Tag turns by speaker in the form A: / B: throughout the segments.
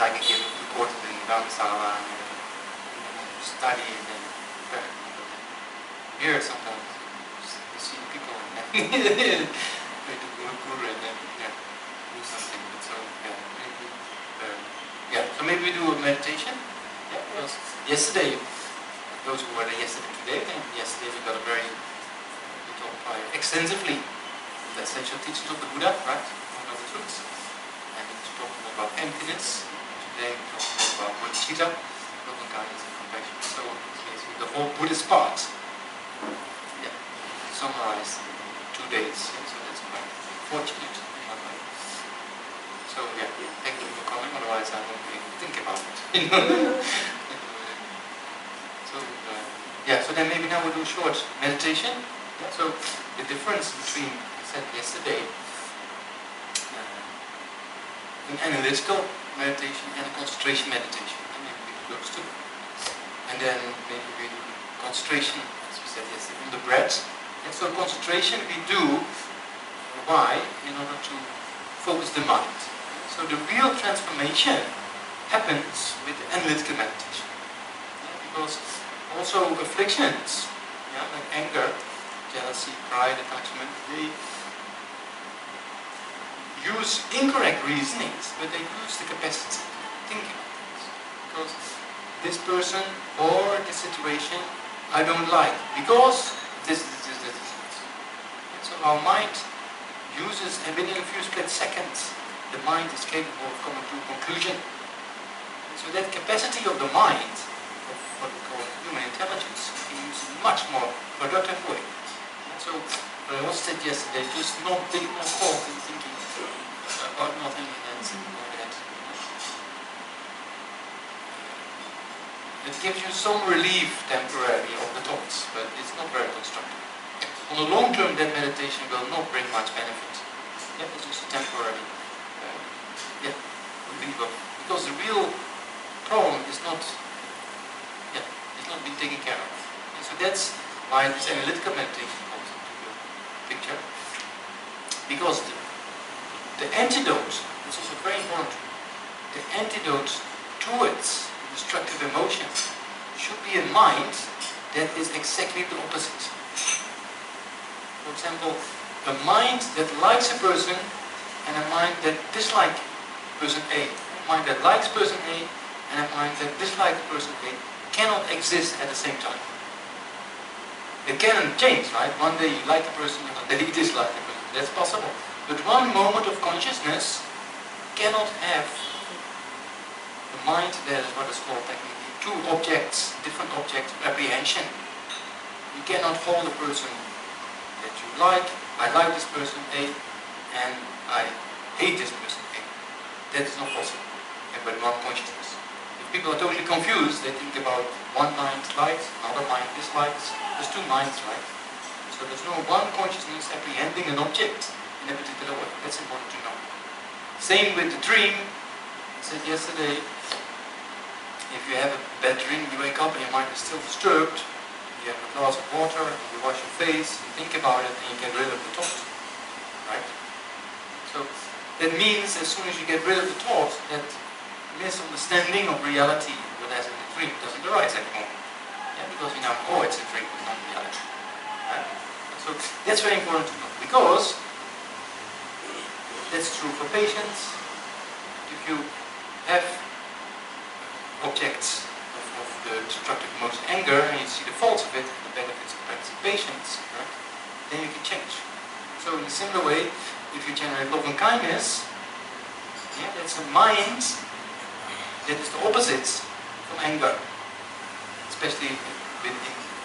A: like a gift to court in samsara and study and then prepare. Here sometimes you see people and then they do guru and then do something. So so maybe we do a meditation. Yeah, because yesterday, those who were there yesterday today, and yesterday we got a very extensively the essential teachings of the Buddha, right? One of the truths. And he was talking about emptiness. Today we're talking about bodhicitta, loving kindness and compassion. So it's basically the whole Buddhist part. Yeah. Summarized in 2 days. Yeah, so that's quite fortunate in one way. So yeah, thank you for coming, otherwise I won't be able to think about it. So then maybe now we'll do a short meditation. Yeah, so the difference between, I said yesterday, an analytical meditation and a concentration meditation. And maybe we do those two. And then maybe we do concentration, as we said yesterday, on the breath. And so concentration we do, why? In order to focus the mind. So the real transformation happens with the analytical meditation. Yeah, because also afflictions, like anger, jealousy, pride, attachment, they use incorrect reasonings, but they use the capacity to think about things. Because this person or this situation I don't like, because this. And so our mind uses, and within a few split seconds, the mind is capable of coming to a conclusion. And so that capacity of the mind, of what we call human intelligence, can use in a much more productive way. So, I also said yesterday, just not think, not thought and thinking about nothing and then something like that. It gives you some relief temporarily of the thoughts, but it's not very constructive. On the long term, that meditation will not bring much benefit. Yeah, it's just a temporary relief of, because the real problem is not being taken care of. And so that's why this analytical meditation comes into the picture. Because the antidote, this is also very important, the antidote towards destructive emotion should be a mind that is exactly the opposite. For example, a mind that likes a person and a mind that dislikes person A. A mind that likes person A and a mind that dislikes person A cannot exist at the same time. It can change, right? One day you like a person, another day you dislike a person. That's possible. But one moment of consciousness cannot have a mind that is what is called technically two objects, different objects of apprehension. You cannot hold a person that you like, I like this person A, and I hate this person A. That is not possible. But one consciousness. If people are totally confused, they think about one mind likes, another mind dislikes. There's two minds, right? So there's no one consciousness apprehending an object in a particular way. That's important to know. Same with the dream. I said yesterday, if you have a bad dream, you wake up and your mind is still disturbed, you have a glass of water, and you wash your face, you think about it, and you get rid of the thought. Right? So that means as soon as you get rid of the thought, that misunderstanding of reality, what has in the dream, doesn't arise anymore. Yeah, because we now know it's a dream, it's not reality. Right? So that's very important to know, because that's true for patients. If you have objects of the destructive emotion, anger, and you see the faults of it, and the benefits of practicing patience, right, then you can change. So in a similar way, if you generate love and kindness, that's a mind that is the opposite from anger, especially in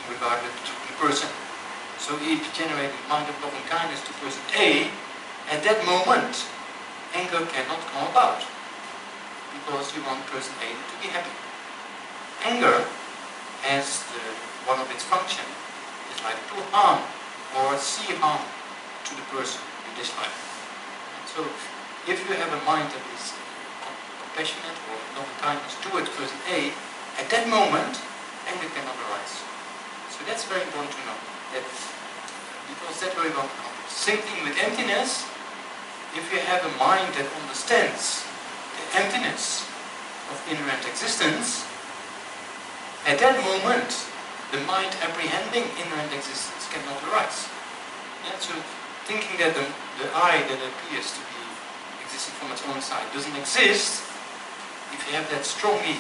A: regard to the person. So if you generate a mind of love and kindness to person A, at that moment, anger cannot come about, because you want person A to be happy. Anger has one of its functions is like to harm or see harm to the person you dislike. So if you have a mind that is compassionate or loving kindness towards person A, at that moment, anger cannot arise. So that's very important to know, that because that very well becomes. Same thing with emptiness. If you have a mind that understands the emptiness of inherent existence, at that moment, the mind apprehending inherent existence cannot arise. Yeah, so thinking that the I that appears to be existing from its own side doesn't exist, if you have that strongly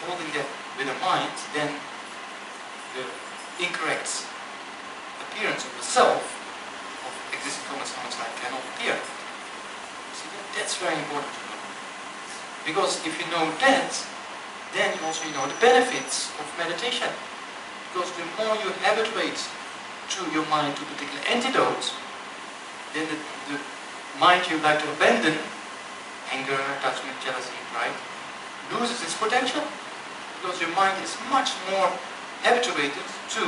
A: holding that with the mind, then the incorrect appearance of the self of existing from its own side cannot appear. See, that's very important to know. Because if you know that, then you also know the benefits of meditation. Because the more you habituate to your mind to particular antidotes, then the mind you like to abandon, anger, attachment, jealousy, pride, loses its potential. Because your mind is much more habituated to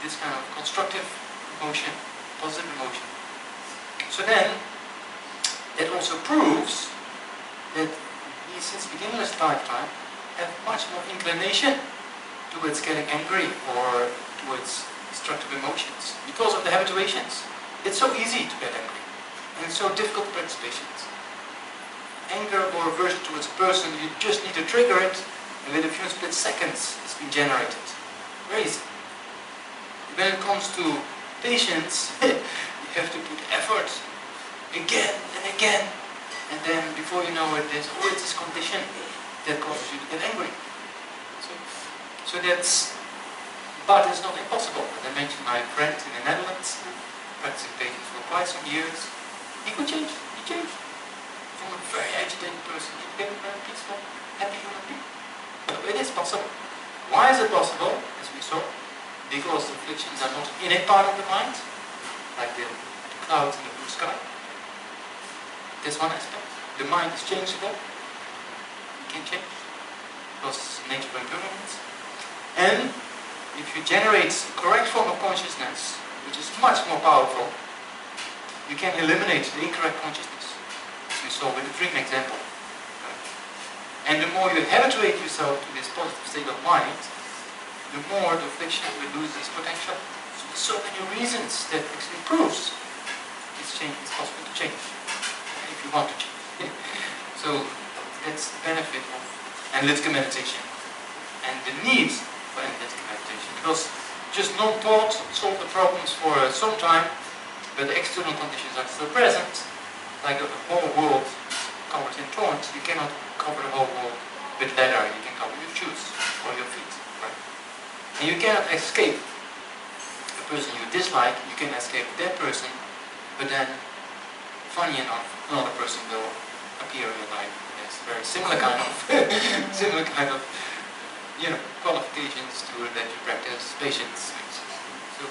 A: this kind of constructive emotion, positive emotion. So then, it also proves that we, since the beginning of this lifetime, have much more inclination towards getting angry or towards destructive emotions because of the habituations. It's so easy to get angry, and it's so difficult to practice patience. Anger or aversion towards a person, you just need to trigger it, and within a few split seconds, it's been generated. Very easy. When it comes to patience, you have to put effort again and again, and then before you know it, there's always this condition that causes you to get angry. So that's, but it's not impossible. As I mentioned, my friend in the Netherlands, practicing patience for quite some years, he could change. He changed from a very agitated person to became a very peaceful, happy human being. So it is possible. Why is it possible? As we saw, because the afflictions are not in a part of the mind, like the clouds in the blue sky. That's one aspect. The mind is changeable. It can change because it's the nature of impermanence. And if you generate a correct form of consciousness, which is much more powerful, you can eliminate the incorrect consciousness, as we saw with the dream example. And the more you habituate yourself to this positive state of mind, the more the affliction will lose its potential. So there's so many reasons that actually proves it's possible to change, if you want to change. So that's the benefit of analytical meditation and the need for analytical meditation. Because just non-thought solve the problems for some time, but the external conditions are still present. Like the whole world covered in thorns, you cannot cover the whole world with leather. You can cover your shoes or your feet, right? And you cannot escape a person you dislike. You can escape that person, but then, funny enough, another person will appear in your life. There's very similar kind of, qualifications to that you practice patience. So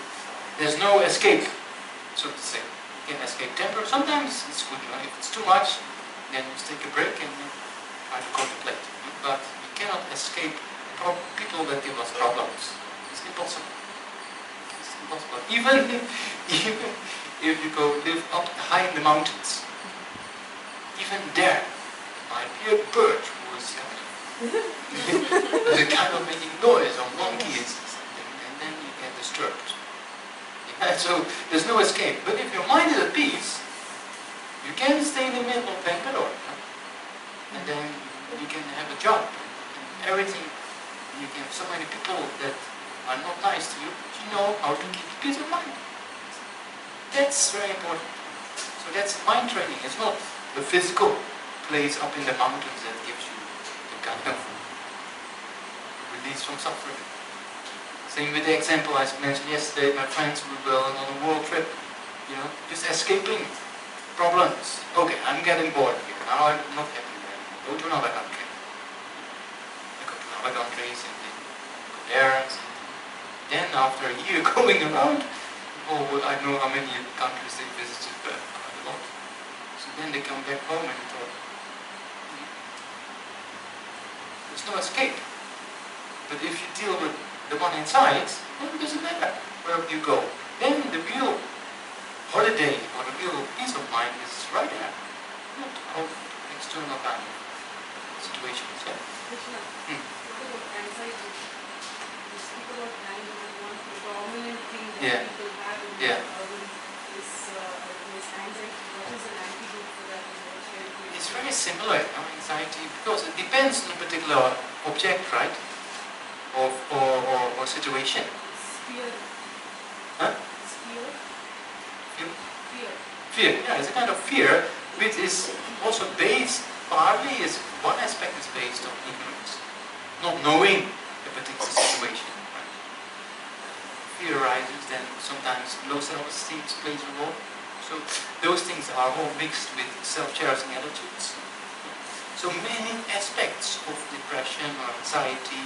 A: there's no escape, so to say. You can escape temper. Sometimes it's good, if it's too much, then you take a break and try to contemplate. But we cannot escape people that give us problems. It's impossible. It's impossible. Even if you go live up high in the mountains, even there might be a bird who is the kind of making noise or monkeys, and then you get disturbed. Yeah, so there's no escape. But if your mind is at peace, you can stay in the middle of Bangalore, and then you can have a job and everything. You can have so many people that are not nice to you, but you know how to keep peace of mind. That's very important. So that's mind training. It's not the physical place up in the mountains that gives you the kind of release from suffering. Same with the example I mentioned yesterday, my friends were on a world trip, just escaping problems. Okay, I'm getting bored here. Now I'm not happy anymore. Go to another country. I go to other countries and then go there. And then after a year going around, I know how many countries they visited, but quite a lot. So then they come back home and thought, there's no escape. But if you deal with the one inside, then it doesn't matter where you go. Then the real holiday or the real peace of mind is right there. Not all external kind of situations. Yeah.
B: Anxiety. You speak about anger, one of the dominant things that
A: Yeah.
B: people have in
A: Yeah.
B: is anxiety. What is an antidote for that?
A: It's very similar, anxiety, because it depends on a particular object, right? Or situation.
B: Fear.
A: Huh?
B: Fear.
A: Fear?
B: Fear.
A: Fear, yeah, it's a kind of fear which is also based, partly is, one aspect is based on ignorance. Not knowing a particular situation. Right? Fear arises, then sometimes low self-esteem plays a role. So those things are all mixed with self-cherishing attitudes. So many aspects of depression or anxiety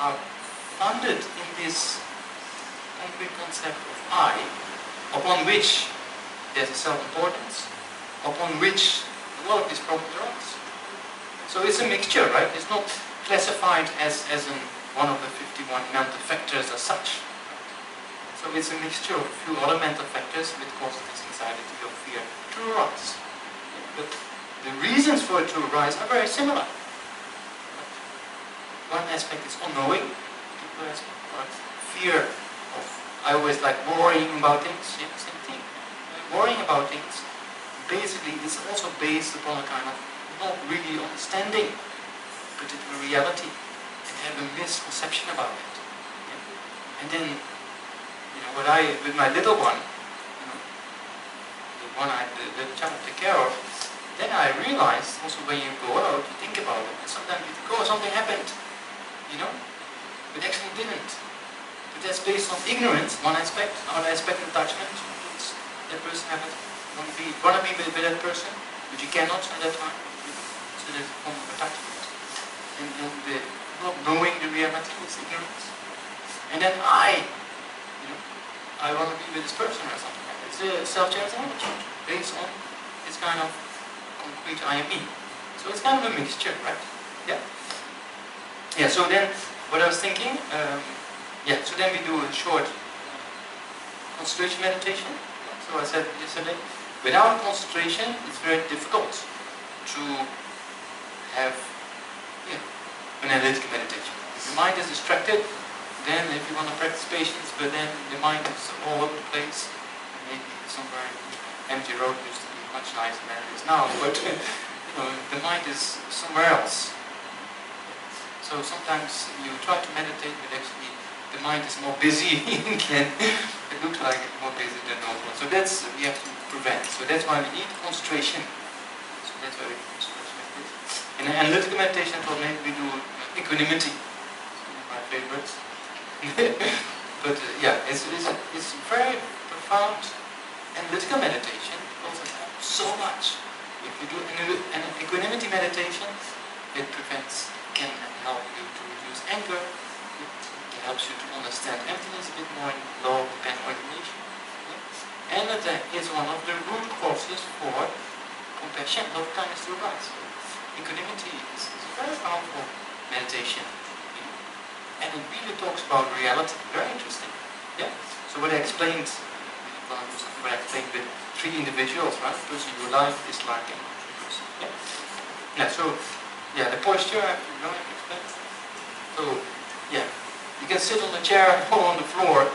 A: are founded in this concrete concept of I, upon which there's a self-importance, upon which a lot of these problems arise. So it's a mixture, right? It's not classified as one of the 51 mental factors as such. So it's a mixture of a few other mental factors which cause this anxiety or fear to arise. But the reasons for it to arise are very similar. One aspect is unknowing, another aspect is fear of, I always like worrying about things, yeah, same thing. Worrying about things, basically it's also based upon a kind of not really understanding particular reality and have a misconception about it. Yeah? And then, with my little one, the child I take care of, then I realized also when you go out, you think about it, and sometimes you think, oh, something happened, but actually it didn't. But that's based on ignorance, one aspect, another aspect attachment. That person want to be with that person, but you cannot at that time. So there's a form of attachment. And the not knowing the reality is ignorance. And then I want to be with this person or something like that. It's a self-cherishing attitude based on this kind of concrete I am me. So it's kind of a mixture, right? Yeah? Yeah, so then what I was thinking, so then we do a short concentration meditation. So I said yesterday, without concentration it's very difficult to have an analytic meditation. If the mind is distracted, then if you want to practice patience, but then the mind is all over the place, maybe somewhere empty road used to be much nicer than it is now, but the mind is somewhere else. So sometimes you try to meditate, but actually the mind is more busy again. It looks like it's more busy than normal. So that's we have to prevent. So that's why we need concentration. So that's why we do concentration meditation. In an analytical meditation, I thought maybe we do equanimity. It's one of my favorites. But it's very profound analytical meditation because it helps so much. If you do an equanimity meditation, it can help you to reduce anger. It helps you to understand emptiness a bit more in law of ordination. And it is one of the root causes for compassion, love, kindness to arise. Equanimity is a very powerful meditation. And it really talks about reality. Very interesting. Yeah. So what I explained, with 3 individuals, right? The person you like, dislike, and person. Yeah. Yeah. So the posture I have to explain. So you can sit on the chair or on the floor.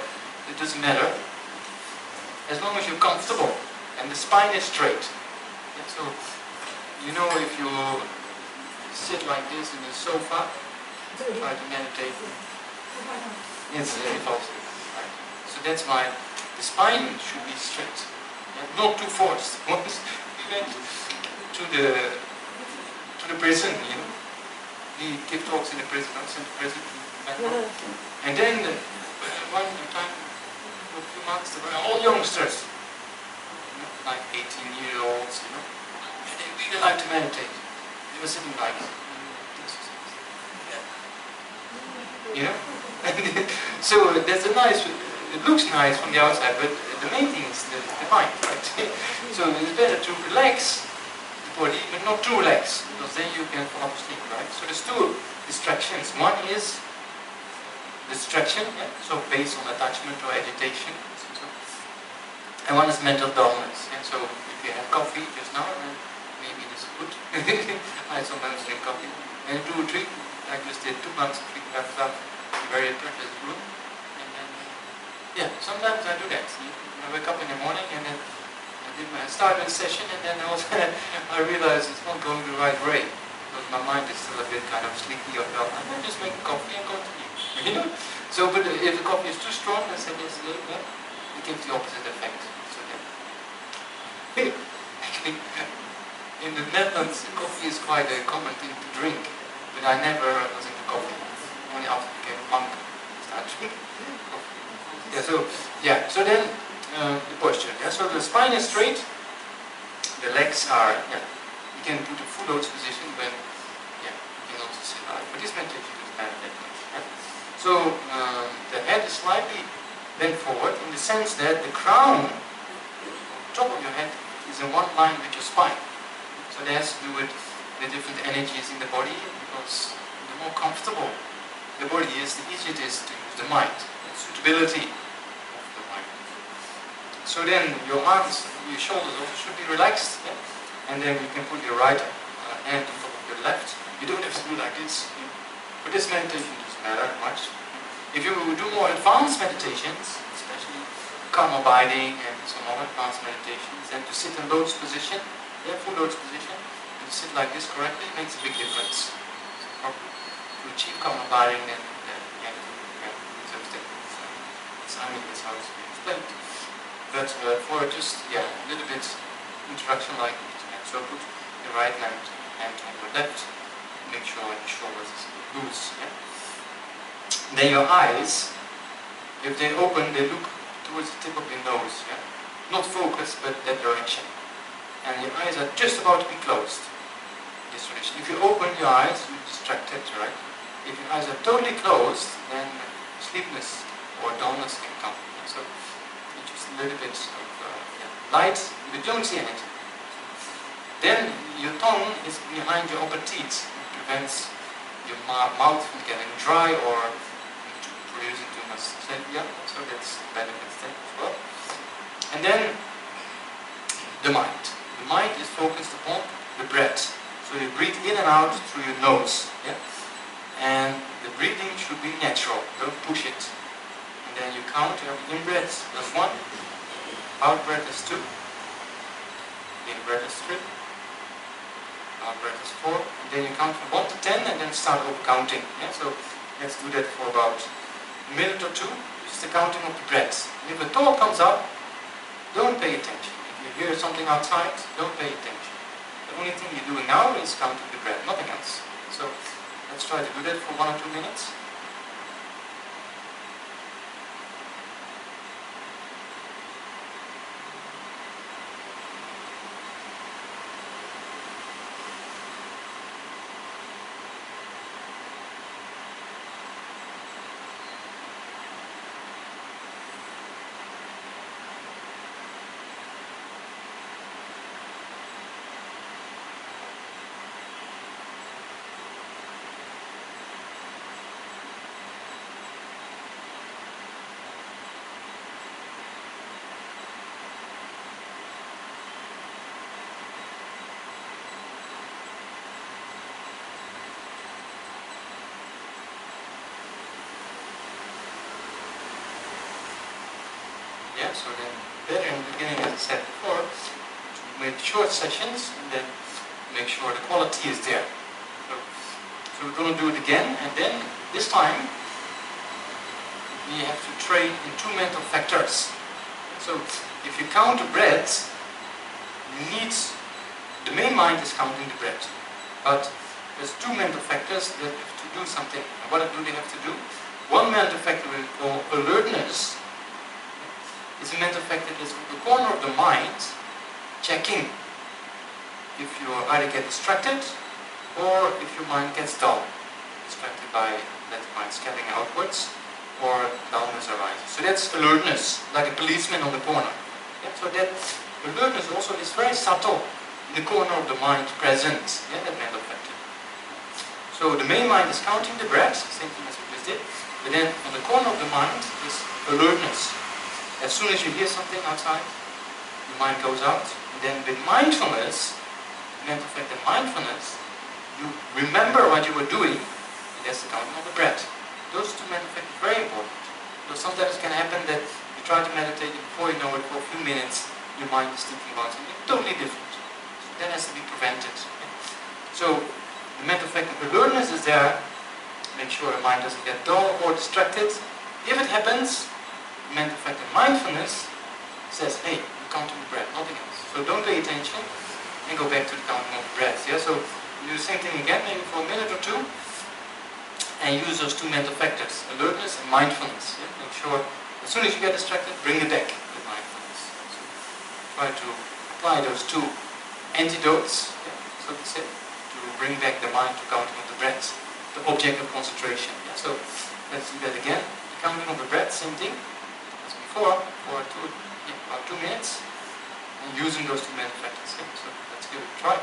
A: It doesn't matter. As long as you're comfortable and the spine is straight. Yeah, so if you sit like this in the sofa, try to meditate. It's false. Right? So that's why the spine should be straight, not too forced. Once we went to the prison, we give talks in the prison, outside the prison, and then one time for a few months, they were all youngsters, like 18-year-olds, and they really like to meditate. They were sitting like this. So that's a nice, it looks nice from the outside, but the main thing is the mind, right? So it's better to relax the body, but not too relax, because then you can fall asleep, right? So there's 2 distractions. One is distraction, so based on attachment or agitation, and one is mental dullness. So if you have coffee just now, then maybe this is good. I sometimes drink coffee, and 2 or 3. I just did 2 months of free left up in a very precious room. And then, sometimes I do that. I wake up in the morning and then I start a session and then I realize it's not going the right way. Because my mind is still a bit kind of sleepy or dull, I might just make coffee and continue. You know? So, but if the coffee is too strong, as I said yesterday, then it gives the opposite effect. So then, actually, in the Netherlands, coffee is quite a common thing to drink, but I never was into coffee. Only after I became a monk, I started drinking coffee. So then the posture. Yeah, so the spine is straight, the legs are. Yeah, you can put a full lotus position, but yeah, you can also sit like. But this meditation is better that way. Yeah? So the head is slightly bent forward in the sense that the crown, top of your head, is in one line with your spine. So that has to do with the different energies in the body, because the more comfortable the body is, the easier it is to use the mind, the suitability of the mind. So then your arms, your shoulders also should be relaxed, yeah? And then you can put your right hand on top of your left. You don't have to do like this. Yeah? For this meditation, it doesn't matter much. If you do more advanced meditations, especially calm abiding and some other advanced meditations, then to sit in lotus position, yeah, full lotus position, and to sit like this correctly makes a big difference. So to achieve calm abiding, then these are things. It's that's how it's being explained. But for just a little bit introduction like this, yeah. So put your right hand on your left, make sure your shoulders is loose. Yeah? Then your eyes, if they open, they look towards the tip of your nose. Yeah? Not focused, but that direction. And your eyes are just about to be closed. This direction. If you open your eyes, you're distracted, right? If your eyes are totally closed, then sleepiness or dullness can come. So just a little bit of light, but you don't see anything. Then your tongue is behind your upper teeth. It prevents your mouth from getting dry or producing too much. So that's benefits there as well. And then the mind. The mind is focused upon the breath. So you breathe in and out through your nose. Yeah? And the breathing should be natural. Don't push it. And then you count your in-breath as 1, out-breath is 2, in-breath is 3, out-breath is 4, and then you count from 1 to 10 and then start over counting. Yeah? So let's do that for about a minute or two. Just the counting of the breath. And if a thought comes up, don't pay attention. If you hear something outside, don't pay attention. The only thing you're doing now is counting the breath, nothing else. So let's try to do that for 1 or 2 minutes. Yeah, so then better in the beginning, as I said before, to make short sessions and then make sure the quality is there. So we're going to do it again, and then this time we have to train in 2 mental factors. So if you count the breath, you need, the main mind is counting the breath, but there's 2 mental factors that have to do something. And what do they have to do? One mental factor we call alertness. It's a mental factor that's from the corner of the mind, checking if you either get distracted or if your mind gets dull. Distracted by that mind scattering outwards or dullness arises. So that's alertness, like a policeman on the corner. Yeah? So that alertness also is very subtle in the corner of the mind present, that mental factor. So the main mind is counting the breath, same thing as we just did, but then on the corner of the mind is alertness. As soon as you hear something outside, your mind goes out. And then with mindfulness, mental factor mindfulness, you remember what you were doing, and that's the counting of the breath. Those 2 mental factors are very important. Because sometimes it can happen that you try to meditate and before you know it, for a few minutes, your mind is thinking about something totally different. So that has to be prevented. So the the mental factor alertness is there. Make sure the mind doesn't get dull or distracted. If it happens, the mental factor mindfulness says, hey, you're counting the breath, nothing else. So don't pay attention and go back to the counting of the breath. Yeah? So do the same thing again, maybe for a minute or two, and use those two mental factors, alertness and mindfulness. Yeah? Make sure, as soon as you get distracted, bring it back with mindfulness. So try to apply those two antidotes, yeah, so to say, to bring back the mind to counting of the breath, the object of concentration. Yeah? So let's do that again. The counting of the breath, same thing as before, for about 2 minutes, and using those two mental factors. Yeah? So let's give it a try.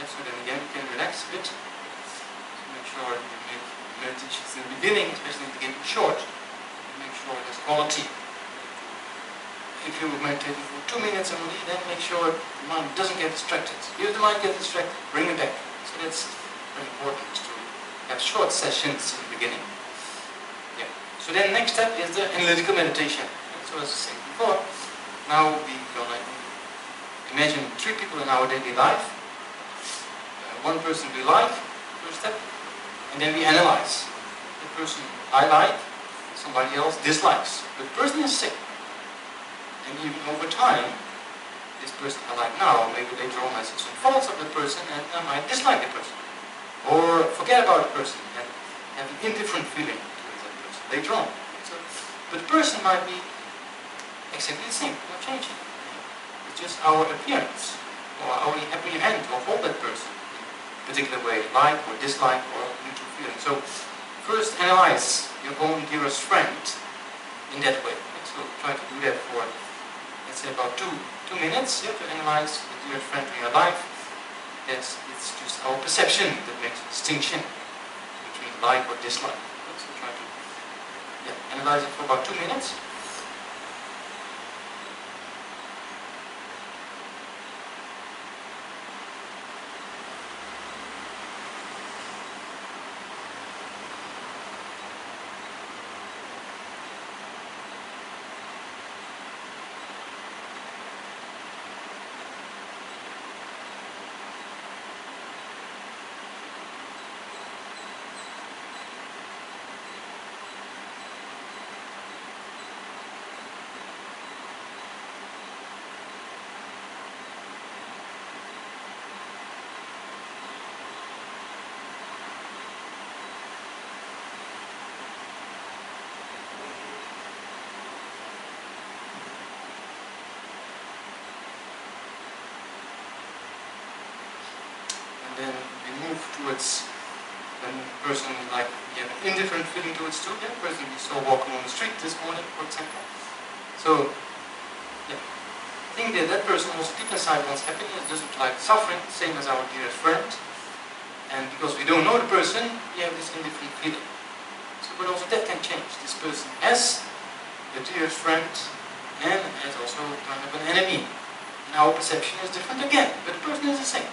A: So then again you can relax a bit. So make sure you make meditations in the beginning, especially in the beginning, short. Make sure there's quality. If you meditate for 2 minutes only, then make sure the mind doesn't get distracted. If the mind gets distracted, bring it back. So that's very important to have short sessions in the beginning. Yeah. So then next step is the analytical meditation. So as I said before, now we're gonna imagine 3 people in our daily life. One person we like, first step, and then we analyze. The person I like, somebody else dislikes. The person is sick. And even over time, this person I like now, maybe later on I see some faults of the person and I might dislike the person. Or forget about the person and have an indifferent feeling towards that person later on. So, but the person might be exactly the same, not changing. It's just our appearance, or how we happy hand or hold that person. Particular way, like or dislike or neutral feeling. So first analyze your own dearest friend in that way. So try to do that for, let's say, about two minutes, yeah, to analyze the dearest friend in your life. It's just our perception that makes a distinction between like or dislike. So try to analyze it for about 2 minutes. Then we move towards a person like we have an indifferent feeling towards too. Yeah, person we saw walking on the street this morning, for example. So, yeah, I think that person also deep inside wants happiness, doesn't like suffering, same as our dearest friend. And because we don't know the person, we have this indifferent feeling. So, but also that can change. This person has a dearest friend and has also kind of an enemy. And our perception is different again, but the person is the same.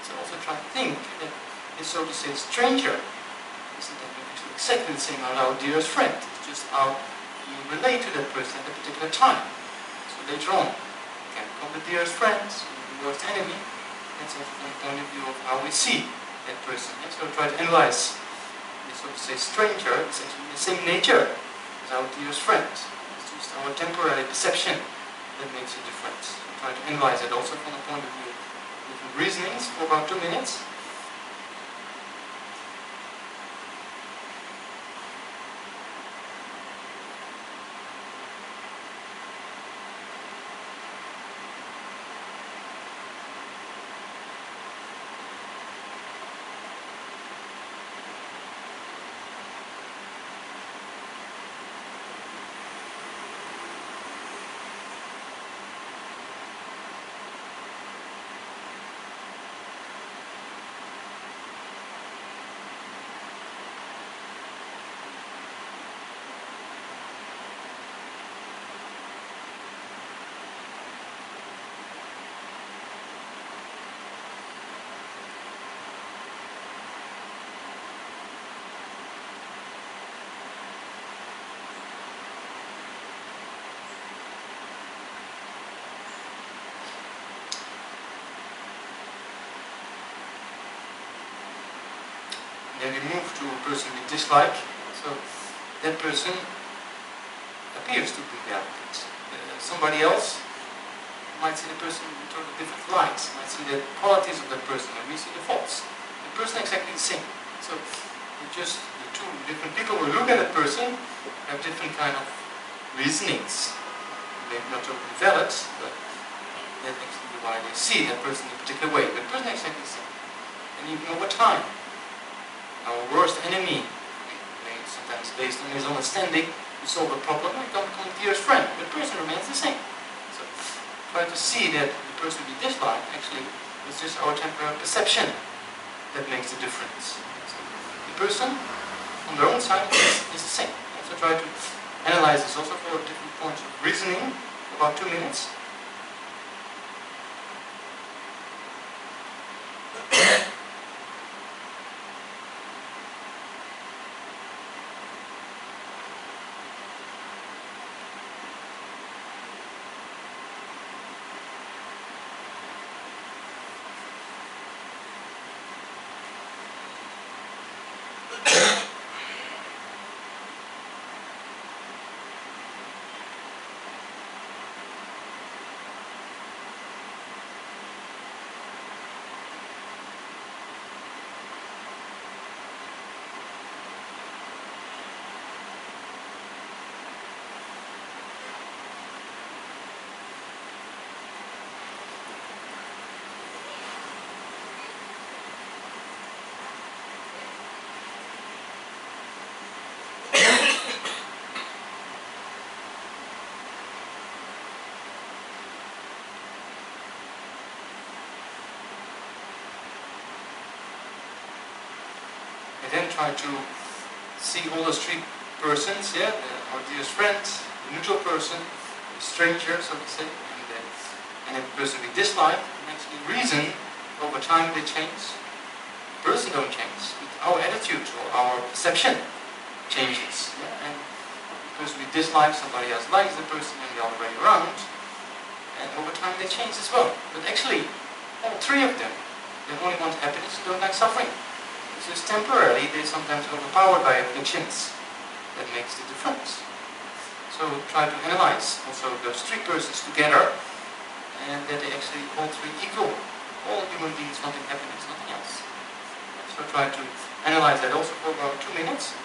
A: So also try to think that this, so to say, stranger isn't that exactly the same as our dearest friend. It's just how you relate to that person at a particular time. So later on, you can become the dearest friend, the worst enemy. That's also from the point of view of how we see that person. And so try to analyze this, so to say, stranger is actually the same nature as our dearest friend. It's just our temporary perception that makes a difference. Try to analyze it also from the point of view of different reasonings for about 2 minutes. Then we move to a person we dislike. So that person appears to be delicate. Somebody else might see the person in totally different lights, might see the qualities of that person, and we see the faults. The person exactly the same. So just the two different people who look at that person have different kind of reasonings. Maybe not totally valid, but that's actually why they see that person in a particular way. But the person is exactly the same. And even over time, our worst enemy, sometimes based on his understanding, we solve a problem and become a dearest friend. The person remains the same. So try to see that the person we dislike actually is just our temporary perception that makes the difference. So the person on their own side is the same. So try to analyze this also for different points of reasoning, about 2 minutes. And then try to see all those three persons, yeah, our dearest friend, the neutral person, the stranger, so to say, and the person we dislike, and actually reason over time they change. The person don't change, but our attitude or our perception changes. Yeah? And because we dislike, somebody else likes the person and the other way around, and over time they change as well. But actually, all three of them, they only want happiness and don't like suffering. It's just temporarily, they're sometimes overpowered by afflictions. That makes the difference. So try to analyze also those three persons together, and that they actually all three equal. All human beings wanting happiness, nothing else. So try to analyze that also for about 2 minutes.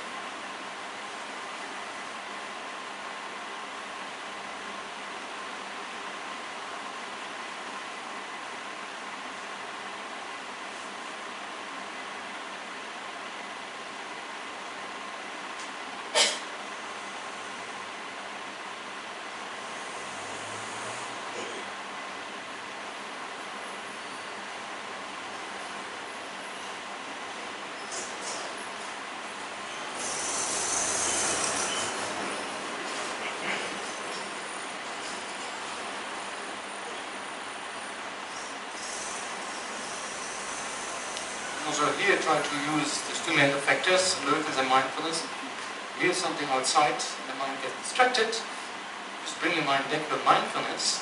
A: Also here try to use these two mental factors, alertness and mindfulness. If you hear something outside, the mind gets distracted. Just bring your mind back to mindfulness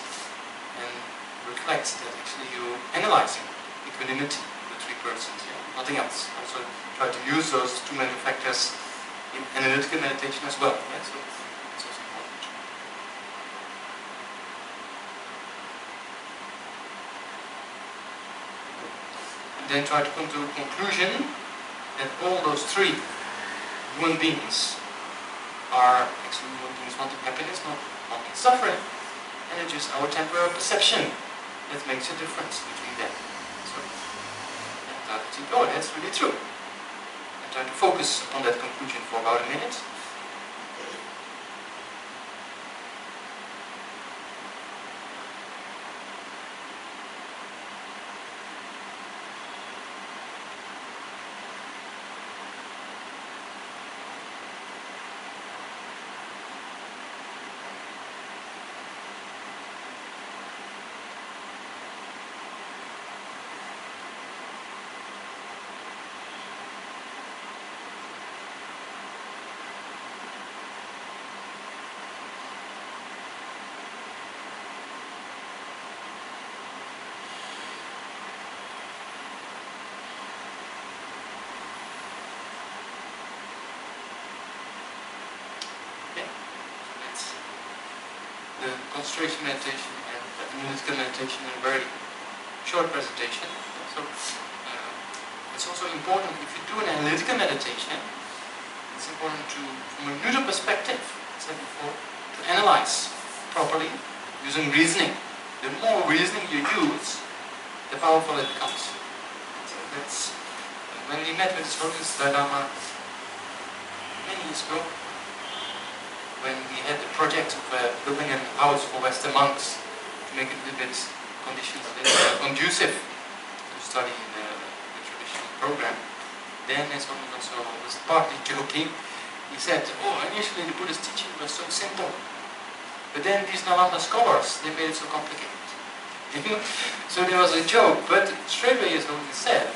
A: and reflect that actually you're analyzing equanimity of the three persons, yeah, nothing else. Also try to use those two mental factors in analytical meditation as well. Yeah? So it's also important. then try to come to a conclusion that all those three human beings are actually human beings wanting happiness, not wanting suffering, and it's just our temporary perception that makes a difference between them. So, and I think, oh, that's really true. I try to focus on that conclusion for about a minute. The concentration meditation and the analytical meditation in a very short presentation. So it's also important, if you do an analytical meditation, it's important to, from a neutral perspective, as I said before, to analyze properly using reasoning. The more reasoning you use, the powerful it becomes. So that's when we met with His Holiness Dalai Lama many years ago, when we had the project of building a house for Western monks to make it a little bit conditions conducive to study in the traditional program. Then, as one also was partly joking, he said, oh, initially the Buddhist teaching was so simple, but then these Nalanda scholars, they made it so complicated. So there was a joke, but straight away, as Holiness said,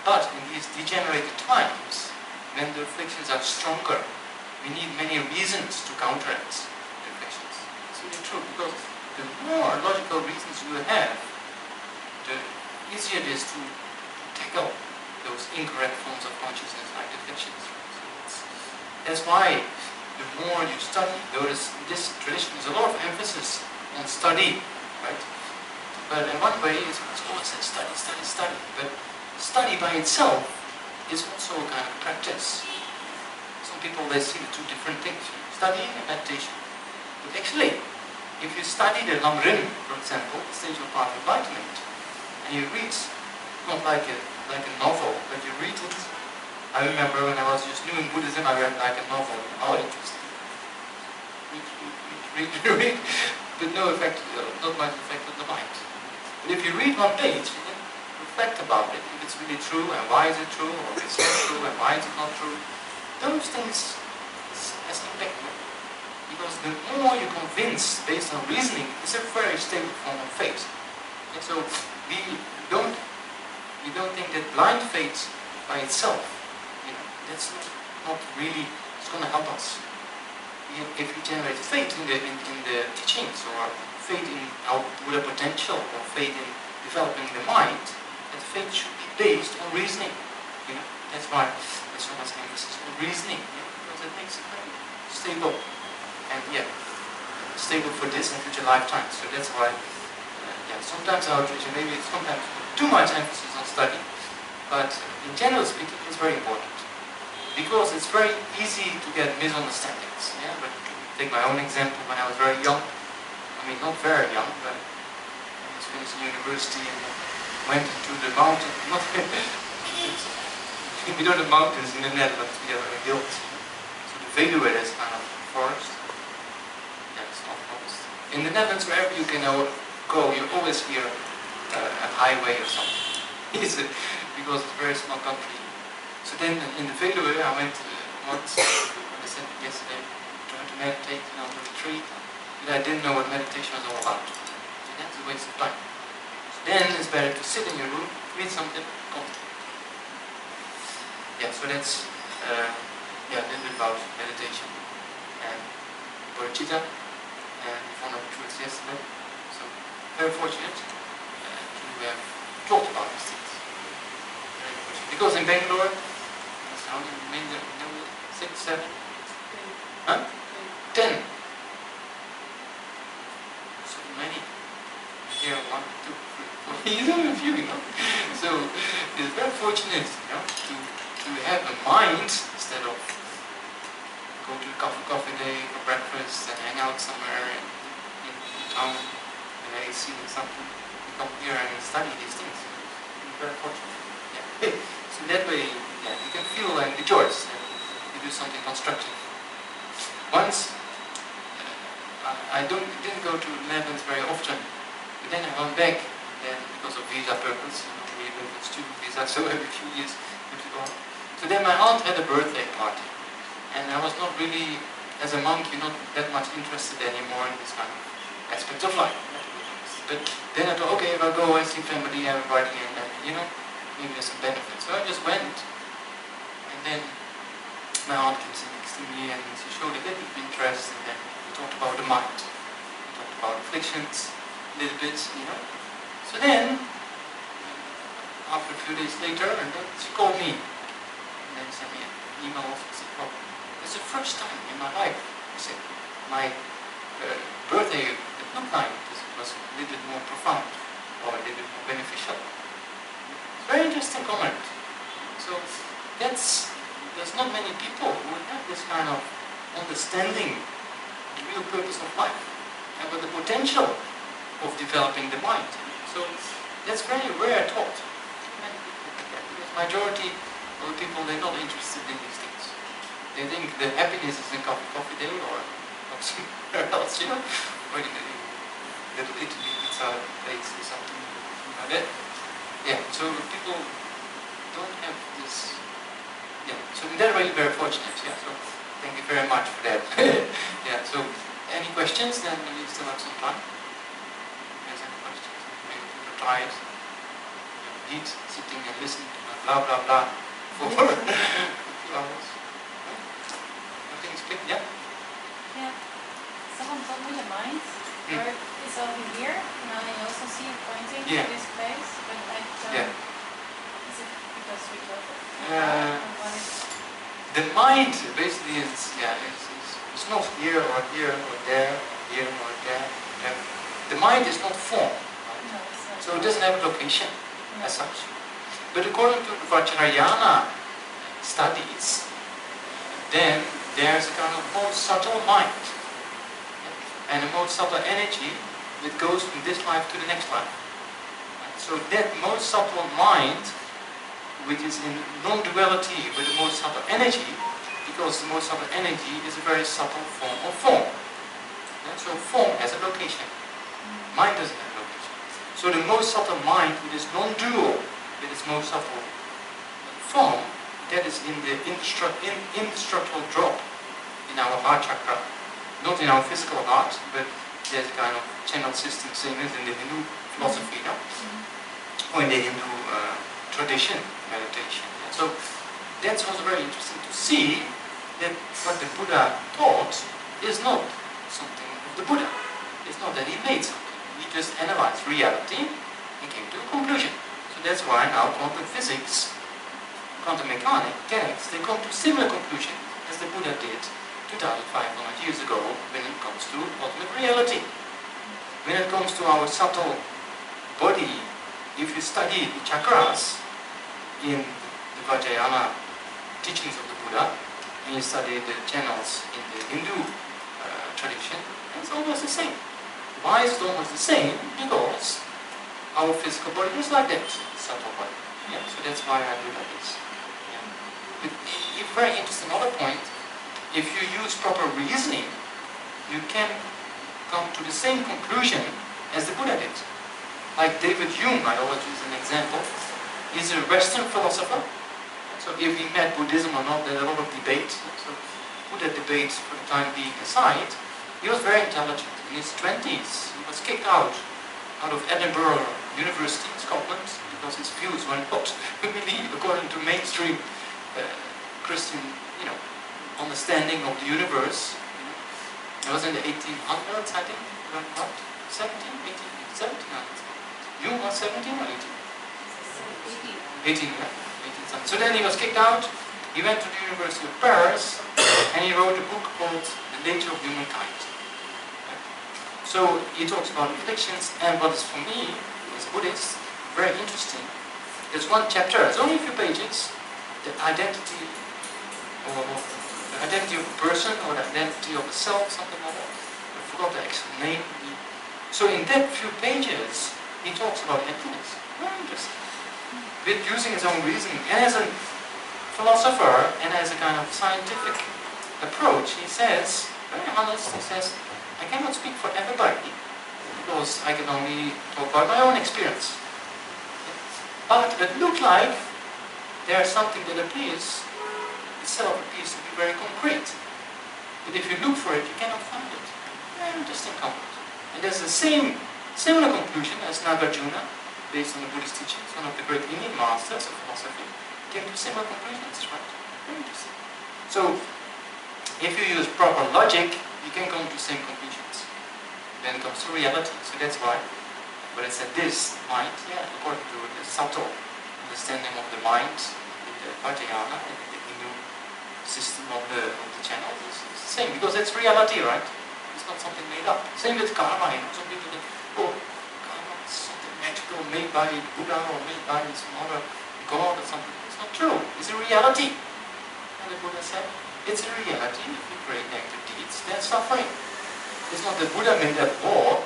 A: but in these degenerated times, when the afflictions are stronger, we need many reasons to counteract the afflictions. It's really true, because the more logical reasons you have, the easier it is to tackle those incorrect forms of consciousness like afflictions. So that's why the more you study, notice in this tradition there's a lot of emphasis on study, right? But in one way it's always said study, study, study. But study by itself is also a kind of practice. People, they see the two different things, studying and meditation. But actually, if you study the Lam Rin, for example, the stage of path of enlightenment, and you read, not like a novel, but you read it. I remember when I was just new in Buddhism, I read like a novel. Oh, interesting. Read, but no effect, not much effect on the mind. But if you read one page, and then reflect about it, if it's really true, and why is it true, or if it's not true, and why is it not true, those things has impact, because the more you convince based on reasoning, it's a very stable form of faith. And so we don't think that blind faith by itself, that's not really, it's going to help us. If we generate faith in the teachings, or faith in our Buddha potential, or faith in developing the mind, that faith should be based on reasoning. That's why there's so much emphasis on reasoning, because it makes it very stable, and stable for this and future lifetimes. So that's why, sometimes our tradition, maybe it's sometimes too much emphasis on study, but in general speaking, it's very important, because it's very easy to get misunderstandings. But take my own example. When I was very young, I mean not very young, but I was finishing university and went into the mountain. We know the mountains in the Netherlands, we have a hills. So the Veluwe is kind of forest. Yeah, it's not forest. In the Netherlands, wherever you can go, you always hear a highway or something. Because it's a very small country. So then in the Veluwe, I went once, I said yesterday, trying to meditate under a tree, but I didn't know what meditation was all about. So that's a waste of time. So then it's better to sit in your room, read something, comfortable. So that's a little bit about meditation and bodhicitta, and we found out the truth yesterday. So very fortunate to have talked about these things. Very fortunate. Because in Bangalore, it's how many, 6, 7? Huh? 10. So many. Here 1, 2, 3, 4. You know a few, So it's very fortunate, to have a mind instead of go to coffee day for breakfast and hang out somewhere in town and I see something. You come here and study these things. It's very fortunate. Yeah. So that way, you can feel and rejoice that you do something constructive. Once, I didn't go to the Netherlands very often, but then I went back, and then because of visa purpose, we live with student visa, so every few years we have to go. So then my aunt had a birthday party, and I was not really, as a monk, you're not that much interested anymore in this kind of aspect of life. But then I thought, okay, if I go and see family, everybody, and then, maybe there's some benefits. So I just went, and then my aunt came sitting next to me, and she showed a little bit of interest, and then we talked about the mind. We talked about afflictions, a little bit, So then, after a few days later, and then she called me, and then sent me an email also. She said, it's the first time in my life, she said, my birthday did not like this. It was a little bit more profound, or a little bit more beneficial. It's a very interesting comment. So there's not many people who have this kind of understanding of the real purpose of life, and with the potential of developing the mind. So that's very rare thought. Because majority of the people, they're not interested in these things. They think the happiness is in coffee day or somewhere else, or in the little Italy pizza place or something like that. Yeah, so people don't have this. Yeah, so they're really very fortunate. Yeah, so thank you very much for that. Yeah, so any questions? Then we still have some time. If there's any questions, maybe people try it. Eat, sitting and listening to blah blah blah for a few hours. Nothing is clear. Yeah.
C: Yeah. Someone told me the mind where it's over here, and I also see it pointing to this place, but I don't. Is it because we drove it?
A: The mind basically is it's not here or there or there or here or there. The mind is not form,
C: No, it's not.
A: so it doesn't have a location as such. But according to the Vajrayana studies, then there's a kind of more subtle mind and a more subtle energy that goes from this life to the next life. So that most subtle mind, which is in non-duality with the most subtle energy, because the most subtle energy is a very subtle form of form. So form has a location. Mind doesn't have a location. So the most subtle mind, which is non-dual with its most subtle form, that is in the indestructible drop in our heart chakra. Not in our physical heart, but there's a kind of channel system, same as in the Hindu philosophy, or in the Hindu tradition, meditation. So that's also very interesting to see that what the Buddha taught is not something of the Buddha. It's not that he made something. He just analyzed reality and came to a conclusion. So that's why now quantum physics, quantum mechanics, they come to a similar conclusion as the Buddha did 2,500 years ago when it comes to ultimate reality. When it comes to our subtle body, if you study the chakras in the Vajrayana teachings of the Buddha, and you study the channels in the Hindu tradition, it's almost the same. Why is it almost the same? Because our physical body is like that, subtle body. Yeah? So that's why I do like this. Yeah. But a very interesting other point, if you use proper reasoning, you can come to the same conclusion as the Buddha did. Like David Hume, I always use an example, is a Western philosopher. So if he met Buddhism or not, there's a lot of debate. So put that debate for the time being aside. He was very intelligent. In his 20s, he was kicked out of Edinburgh University in Scotland because his views were not really according to mainstream Christian, understanding of the universe. It was in the 1800s, I think, around what? 17, 18, 1700s. Hume was 17 or 18? 18, yeah. 18 something. So then he was kicked out. He went to the University of Paris and he wrote a book called The Nature of Humankind. So he talks about afflictions, and what is for me, as Buddhist, very interesting, There's one chapter, it's only a few pages, the identity or the identity of a person or the identity of a self, something like that. I forgot the actual name. So in that few pages, he talks about emptiness. Very interesting. With using his own reasoning. And as a philosopher and as a kind of scientific approach, he says, very honest, he says, I cannot speak for everybody because I can only talk about my own experience. But it looked like there's something that itself appears to be very concrete. But if you look for it, you cannot find it. Very interesting comment. And there's the similar conclusion as Nagarjuna, based on the Buddhist teachings, one of the great Indian masters of philosophy, came to similar conclusions, right? Very interesting. So, if you use proper logic, you can come to the same conclusions when it comes to reality. So that's why, when it said this mind, yeah, according to the subtle understanding of the mind, in the Vajrayana and in the Hindu system of the channel, it's the same, because that's reality, right? It's not something made up. Same with karma. You know, some people think, oh, karma is something magical made by Buddha or made by some other god or something. It's not true. It's a reality. And the Buddha said, it's a reality. If you create negative deeds, there's suffering. It's not that Buddha made that law.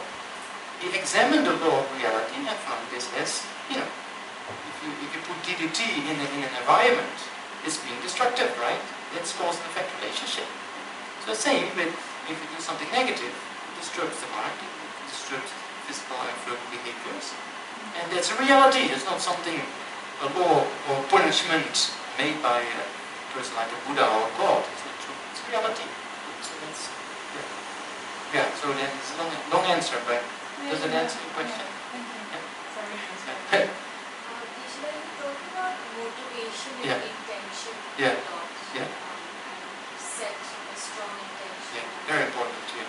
A: He examined the law of reality and found this as, you know, if you put DDT in an environment, it's being destructive, right? That's cause and effect relationship. So the same with if you do something negative, it disturbs the mind, it disturbs physical and verbal behaviors. And that's a reality. It's not something, a law or punishment made by a person like a Buddha or a God. It's not true. It's reality. So that's, yeah, so then it's a long answer, but does it answer your question?
C: Thank you.
A: Yeah.
C: Sorry.
B: When you talk about motivation
A: Yeah.
B: and intention
A: Yeah.
B: a lot,
A: Yeah.
B: and set a strong intention.
A: Yeah, very important too.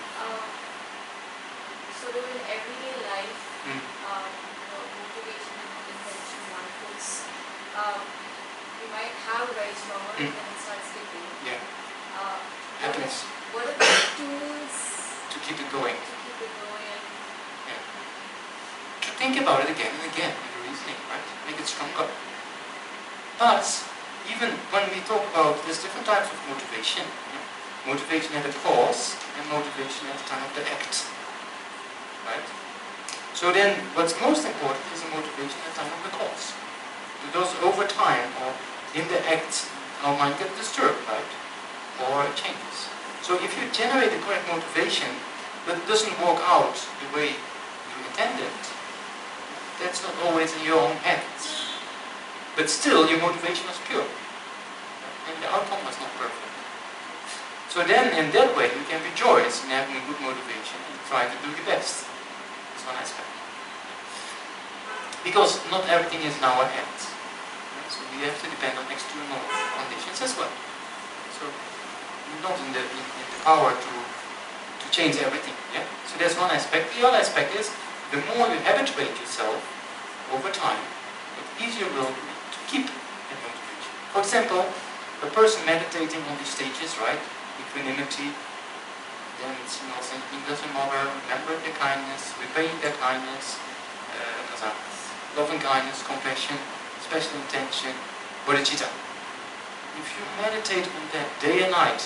B: So that in everyday life,
A: Mm.
B: motivation and intention one puts, you might have a very strong one and then it starts dipping.
A: Yeah. Happiness.
B: What are the tools
A: To keep it going.
B: to keep it going?
A: Yeah. To think about it again and again with the reasoning, right? Make it stronger. But even when we talk about there's different types of motivation. Yeah? Motivation at the cause and motivation at the time of the act. Right? So then what's most important is the motivation at the time of the cause. Because over time or in the act our mind gets disturbed, right? Or it changes. So if you generate the correct motivation but it doesn't work out the way you intended, that's not always in your own hands. But still your motivation was pure. And the outcome was not perfect. So then in that way you can rejoice in having a good motivation and try to do your best. That's one aspect. Because not everything is in our hands. So we have to depend on external conditions as well. So we're not in the power to change everything. Yeah? So that's one aspect. The other aspect is the more you habituate yourself over time, the easier it will be to keep that motivation. For example, a person meditating on these stages, right? Equanimity, then it's thinking, doesn't matter, remember their kindness, repay their kindness, loving kindness, compassion, special intention, bodhicitta. If you meditate on that day and night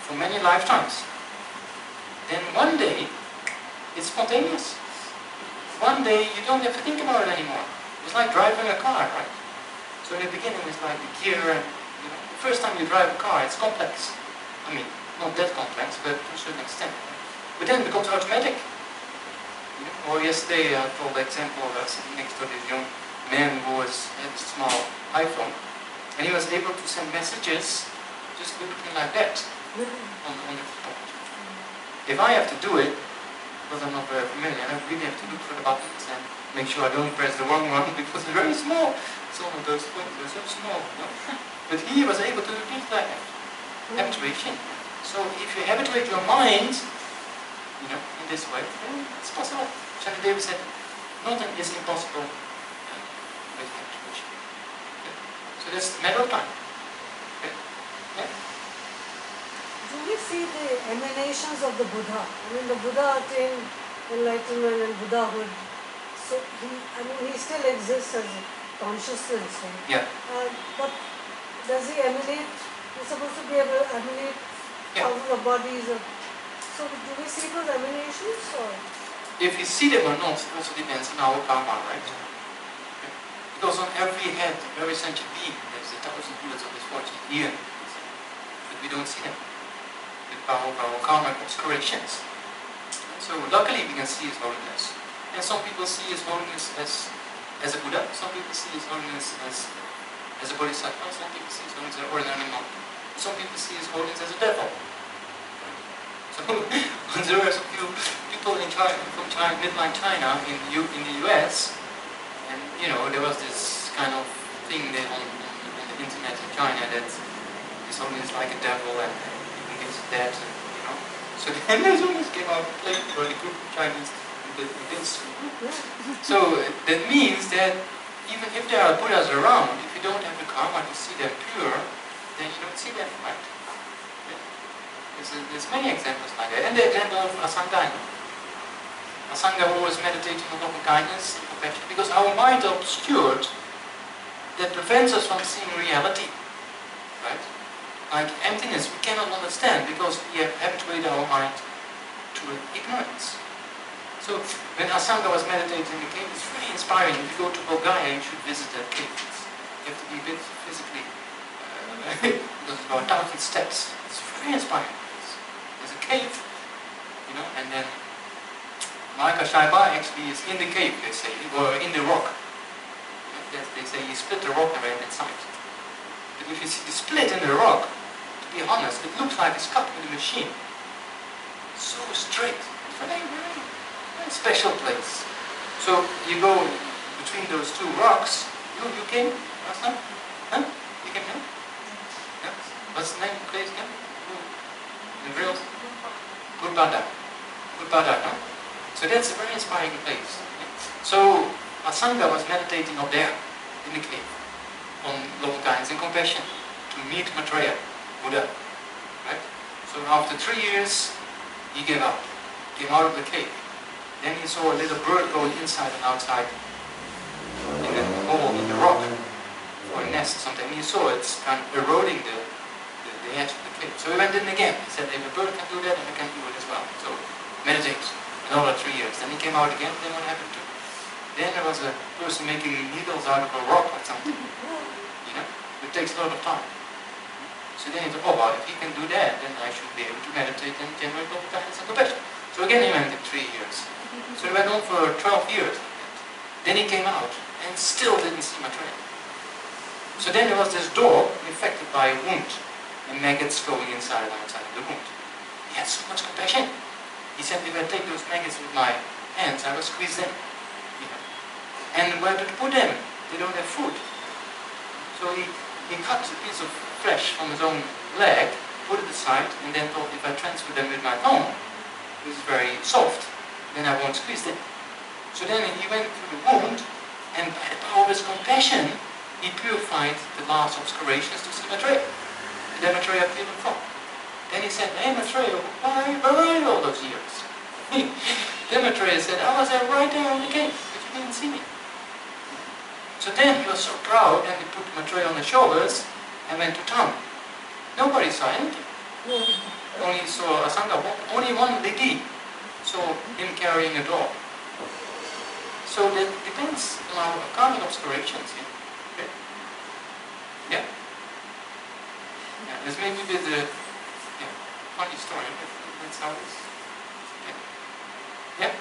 A: for many lifetimes, then one day it's spontaneous. One day you don't have to think about it anymore. It's like driving a car, right? So in the beginning it's like the gear and the first time you drive a car it's complex. I mean, not that complex, but to a certain extent. But then it becomes automatic. Or yesterday I told the example, I was sitting next to this young man who had a small iPhone, and he was able to send messages just looking like that on the phone. If I have to do it, because I'm not very familiar, I really have to look for the buttons and make sure I don't press the wrong one because it's very small. Some of those phones are so small. But he was able to do things like that. Habituation. So if you habituate your mind, in this way, then it's possible. Shantideva David said, nothing is impossible with habituation. Okay. So that's a matter of time. Okay. Yeah.
D: Do we see the emanations of the Buddha? I mean, the Buddha attained enlightenment and Buddhahood So he still exists as a consciousness. Right?
A: Yeah.
D: But does he emanate? He's supposed to be able to emanate thousands of bodies. So do we see those emanations or?
A: If you see them or not, it also depends on our karma, right? Okay. Because on every head, every sentient being, there's 1,000 bullets of misfortune here, but we don't see them. The power of our karmic obscurations. So luckily we can see his holiness. And some people see his holiness as a Buddha, some people see his holiness as a Bodhisattva, some people see his holiness as an ordinary monk, some people see his holiness as a devil. So there are some few people in China, from midline China in the US, and there was this kind of thing there on the internet in China that his holiness is like a devil and he gives dead, and so then his holiness came out and played for the group of Chinese with this. So that means that even if there are Buddhas around, if you don't have the karma to see them pure, then you don't see them, right? There's many examples like that. And the example of Asanga. Asanga always meditating on loving kindness and compassion because our mind is obscured that prevents us from seeing reality. Right? Like emptiness we cannot understand because we have habituated our mind to ignorance. So when Asanga was meditating in the cave, it's really inspiring. If you go to Bulgaria, you should visit that cave. You have to be a bit physically because it's about 1,000 steps. It's very inspiring. There's a cave, and then Maika Shaiba actually is in the cave, they say, or in the rock. They say you split the rock and right inside. But if you see the split in the rock, to be honest, it looks like it's cut with a machine. So straight. It's a very special place. So you go between those two rocks. You came last time? Huh? You came here? Yeah? What's the name of the place again? The real Gurubada. No? So that's a very inspiring place. So Asanga was meditating up there in the cave on loving kindness and compassion to meet Maitreya, Buddha. Right? So after 3 years, he gave up, came out of the cave. Then he saw a little bird going inside and outside in a hole in the rock or a nest or something. And he saw it's kind of eroding the edge of the cave. So he went in again. He said, if a bird can do that, then I can do it as well. So meditate another 3 years. Then he came out again. Then what happened to him? Then there was a person making needles out of a rock or something. It takes a lot of time. So then he thought, oh well, if he can do that, then I should be able to meditate and generate loving kindness and compassion. So again he went in 3 years. So he went on for 12 years. Then he came out and still didn't see Maitreya. So then there was this dog infected by a wound and maggots going inside and outside of the wound. He had so much compassion. He said, if I take those maggots with my hands, I will squeeze them. And where to put them? They don't have food. So he cut a piece of flesh from his own leg, put it aside, and then thought, if I transfer them with my tongue, which is very soft, then I won't squeeze them. So then he went through the wound, and by the power of his compassion, he purified the last obscurations to see Maitreya. And then Maitreya appeared in front. Then he said, hey Maitreya, where are you all those years? Then Maitreya said, I was there right there in the cave, but you didn't see me. So then he was so proud, and he put Maitreya on his shoulders and went to town. Nobody saw anything. Only saw Asanga walk. Only one lady saw him carrying a dog. So that depends on our karmic obscurations. Okay? Yeah? There's maybe a bit funny story, but that's how it is. Yeah?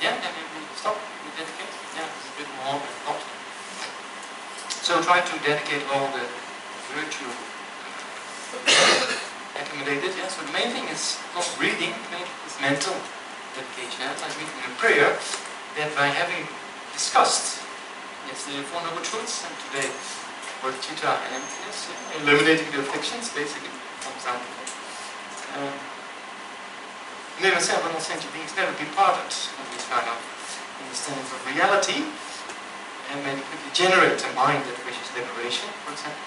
A: Yeah, then we stop, we dedicate. Yeah, it's a bit more than thought. So try to dedicate all the virtue accumulated. Yeah? So the main thing is not reading, the main thing is mental dedication. It's like reading a prayer that by having discussed yesterday the Four Noble Truths and today bodhicitta and emptiness, eliminating the afflictions, basically, comes down to that. Never said we're not sentient beings, never be parted of these kind of understandings of reality, and maybe quickly generate a mind that wishes liberation, for example.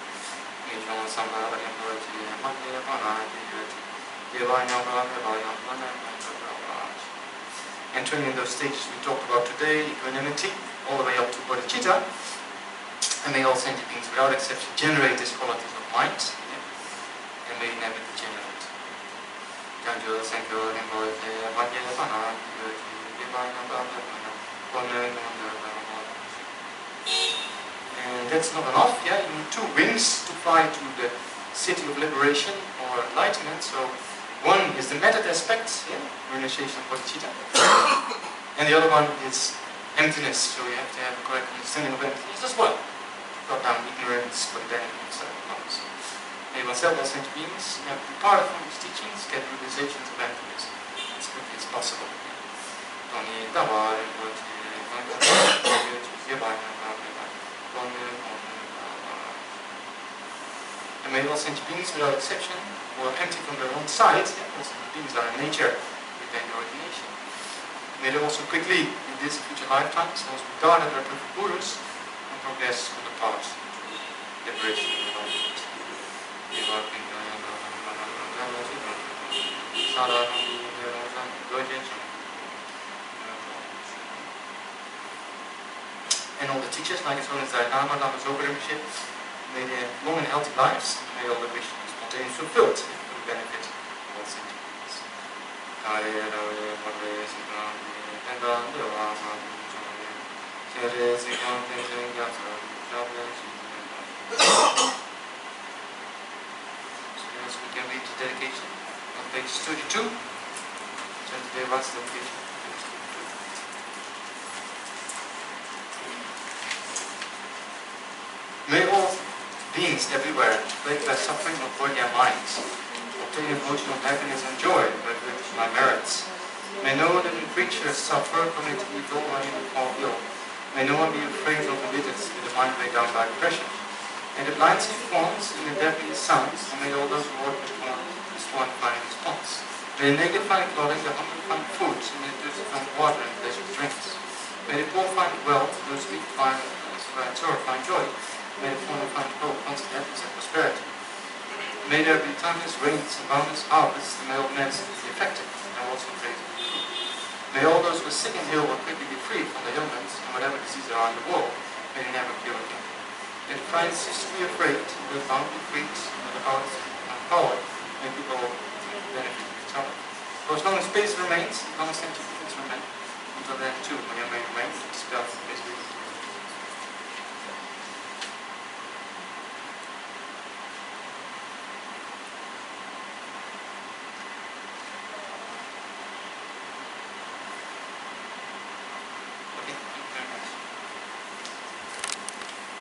A: entering in those stages we talked about today, equanimity, all the way up to bodhicitta, and may all sentient beings without exception generate these qualities of mind, and may never degenerate. And that's not enough, you need two wings to fly to the city of liberation or enlightenment. So one is the method aspect, renunciation of bodhicitta, and the other one is emptiness. So you have to have a correct understanding of emptiness as well. Cut down ignorance, but then comes. May oneself as sentient beings have departed from these teachings, get realizations of emptiness as quickly as possible. And may all sentient beings, without exception, who are empty from their own side, all sentient beings are in nature, retain their ordination. May they also quickly, in this future lifetimes, those regarded as perfect gurus, and progress on the path to liberation and enlightenment. And all the teachers, like His Holiness Dalai Lama, Lama's overleadership, may they have long and healthy lives, and may all their wishes be spontaneously fulfilled for the benefit of all sentient beings. So we can read the dedication on page 32. Today was dedication. May all beings everywhere, plagued by suffering of body and mind, obtain emotional happiness and joy by virtue of my merits. May no living creature suffer, commit evil, or even fall ill. May no one be afraid or embittered with a mind weighed down by depression. May the blind see forms in the deadliest sounds, and may all those who walk with one respond find response. May the naked find clothing, the hungry find food, and the thirsty find water and pleasant drinks. May the poor find wealth, those weak find sorrow find joy. May the former find hope, constant happiness and prosperity. May there be timeless rains and boundless harvests, and may all medicine be effective, and also great. May all those who are sick and ill will quickly be freed from their ailments, and whatever diseases are in the world, may they never cure again. May the friends cease to be afraid, and will bound be freed, and the hearts and power, may people benefit from each other. For as long as space remains, the constant difference remain. Until then too, may your may remain, dispel